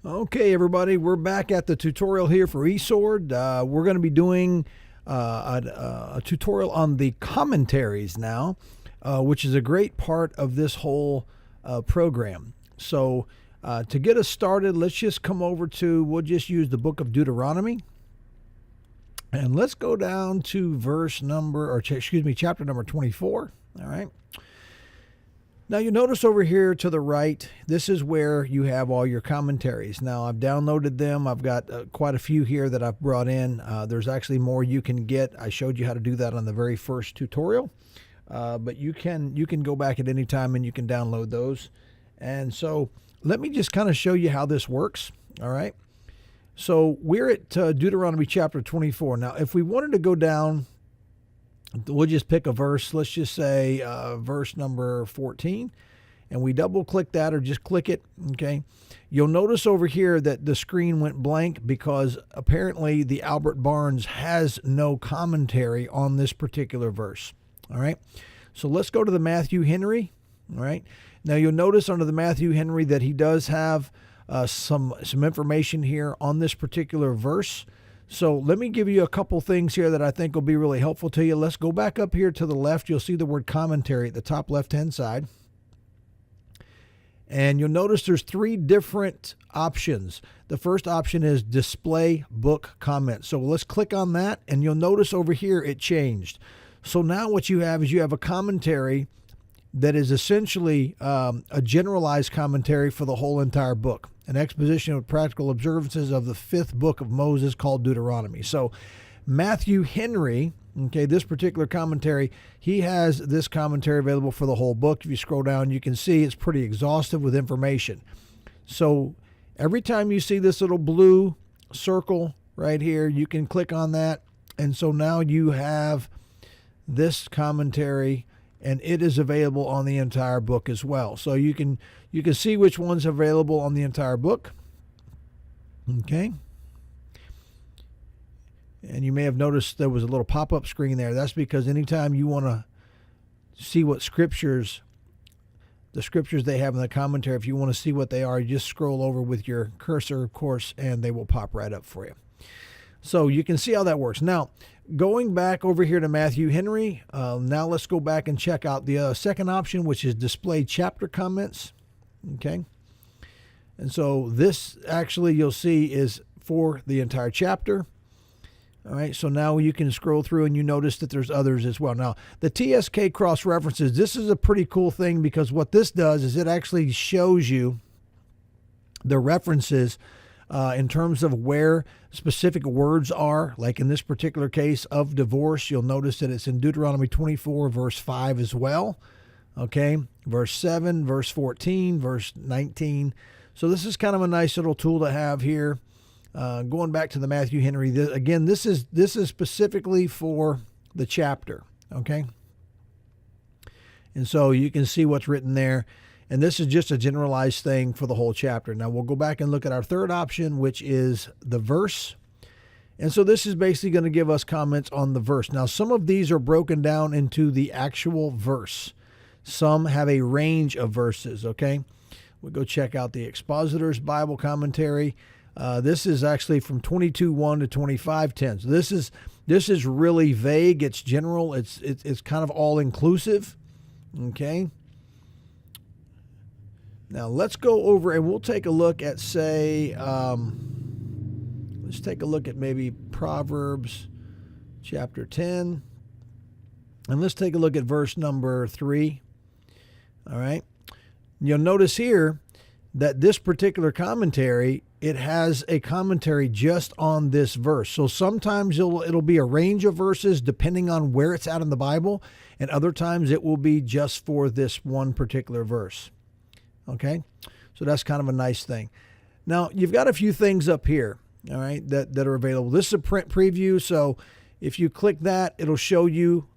Okay, everybody, we're back at the tutorial here for eSword. We're going to be doing a tutorial on the commentaries now, which is a great part of this whole program. So to get us started, let's just come over to, we'll just use the book of Deuteronomy. And let's go down to chapter number 24. All right. Now you notice over here to the right, this is where you have all your commentaries. Now I've downloaded them. I've got quite a few here that I've brought in. There's actually more you can get. I showed you how to do that on the very first tutorial. But you can go back at any time and you can download those. And so let me just kind of show you how this works. All right. So we're at Deuteronomy chapter 24. Now, if we wanted to go down, we'll just pick a verse. Let's just say verse number 14. And we double click that or just click it. Okay. You'll notice over here that the screen went blank because apparently the Albert Barnes has no commentary on this particular verse. All right. So let's go to the Matthew Henry. All right. Now you'll notice under the Matthew Henry that he does have some information here on this particular verse. So let me give you a couple things here that I think will be really helpful to you. Let's go back up here to the left. You'll see the word commentary at the top left-hand side. And you'll notice there's three different options. The first option is display book comments. So let's click on that and you'll notice over here it changed. So now what you have is you have a commentary that is essentially a generalized commentary for the whole entire book, an exposition of practical observances of the fifth book of Moses called Deuteronomy. So Matthew Henry, okay, this particular commentary, he has this commentary available for the whole book. If you scroll down, you can see it's pretty exhaustive with information. So every time you see this little blue circle right here, you can click on that. And so now you have this commentary, and it is available on the entire book as well. So you can see which one's available on the entire book. Okay. And you may have noticed there was a little pop-up screen there. That's because anytime you want to see what the scriptures they have in the commentary, if you want to see what they are, you just scroll over with your cursor, of course, and they will pop right up for you. So you can see how that works. Now, going back over here to Matthew Henry, now let's go back and check out the second option, which is display chapter comments. Okay. And so this actually you'll see is for the entire chapter. All right. So now you can scroll through and you notice that there's others as well. Now, the TSK cross references, this is a pretty cool thing because what this does is it actually shows you the references in terms of where specific words are, like in this particular case of divorce, you'll notice that it's in Deuteronomy 24, verse 5 as well. Okay, verse 7, verse 14, verse 19. So this is kind of a nice little tool to have here. Going back to the Matthew Henry, this is specifically for the chapter. Okay, and so you can see what's written there. And this is just a generalized thing for the whole chapter. Now we'll go back and look at our third option, which is the verse. And so this is basically going to give us comments on the verse. Now, some of these are broken down into the actual verse. Some have a range of verses, okay? We'll go check out the Expositor's Bible Commentary. This is actually from 22:1 to 25:10. So this is really vague. It's general. It's kind of all-inclusive, okay? Now let's go over and we'll take a look at, say, let's take a look at maybe Proverbs chapter 10. And let's take a look at verse number 3. All right. You'll notice here that this particular commentary, it has a commentary just on this verse. So sometimes it'll be a range of verses depending on where it's at in the Bible. And other times it will be just for this one particular verse. Okay, so that's kind of a nice thing. Now, you've got a few things up here, all right, that are available. This is a print preview, so if you click that, it'll show you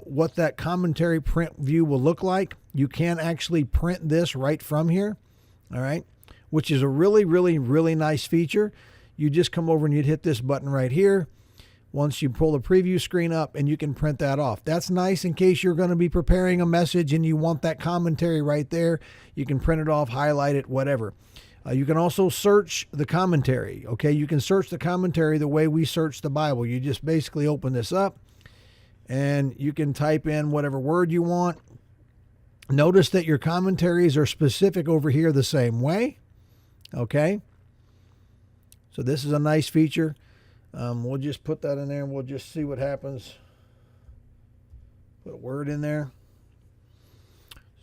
what that commentary print view will look like. You can actually print this right from here, all right, which is a really, really, really nice feature. You just come over and you'd hit this button right here. Once you pull the preview screen up and you can print that off. That's nice in case you're going to be preparing a message and you want that commentary right there. You can print it off, highlight it, whatever. You can also search the commentary. Okay, you can search the commentary the way we search the Bible. You just basically open this up and you can type in whatever word you want. Notice that your commentaries are specific over here the same way. Okay, so this is a nice feature. We'll just put that in there and we'll just see what happens. Put a word in there.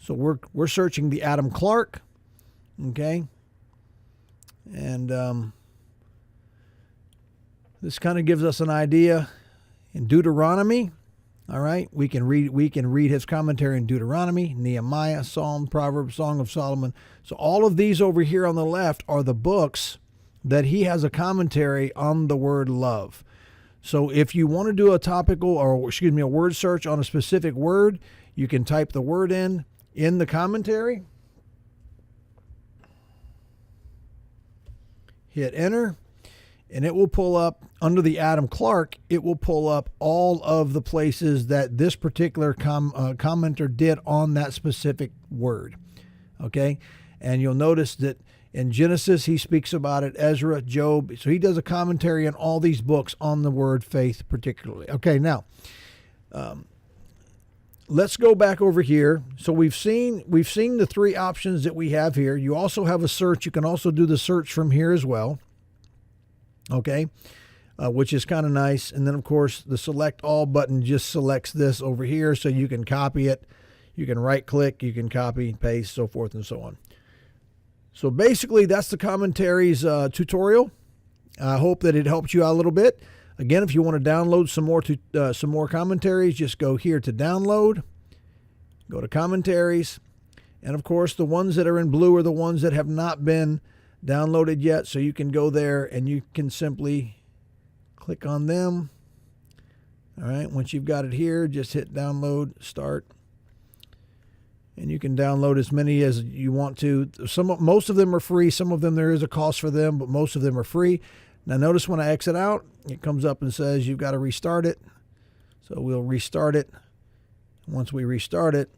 So we're searching the Adam Clark. Okay. And this kind of gives us an idea in Deuteronomy. All right, we can read his commentary in Deuteronomy, Nehemiah, Psalm, Proverbs, Song of Solomon. So all of these over here on the left are the books that he has a commentary on the word love. So if you want to do a a word search on a specific word, you can type the word in the commentary. Hit enter, and it will pull up under the Adam Clark. It will pull up all of the places that this particular commenter did on that specific word. Okay, and you'll notice that in Genesis he speaks about it, Ezra, Job. So he does a commentary on all these books on the word faith particularly. Okay, now let's go back over here. So we've seen the three options that we have here. You also have a search. You can also do the search from here as well. Okay, which is kind of nice. And then of course the select all button just selects this over here, so you can copy it. You can right click, you can copy, paste, so forth and so on. So basically that's the commentaries tutorial. I hope that it helped you out a little bit. Again, if you want to download some more commentaries, just go here to download, go to commentaries, and of course the ones that are in blue are the ones that have not been downloaded yet, so you can go there and you can simply click on them. All right, once you've got it here, just hit download, start, and you can download as many as you want to. Most of them are free. Some of them there is a cost for them, but most of them are free. Now notice when I exit out, it comes up and says you've got to restart it. So we'll restart it. Once we restart it,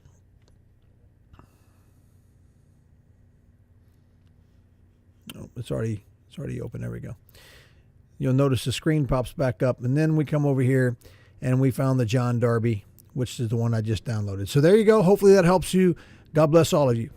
oh, it's already open. There we go. You'll notice the screen pops back up, and then we come over here and we found the John Darby, which is the one I just downloaded. So there you go. Hopefully that helps you. God bless all of you.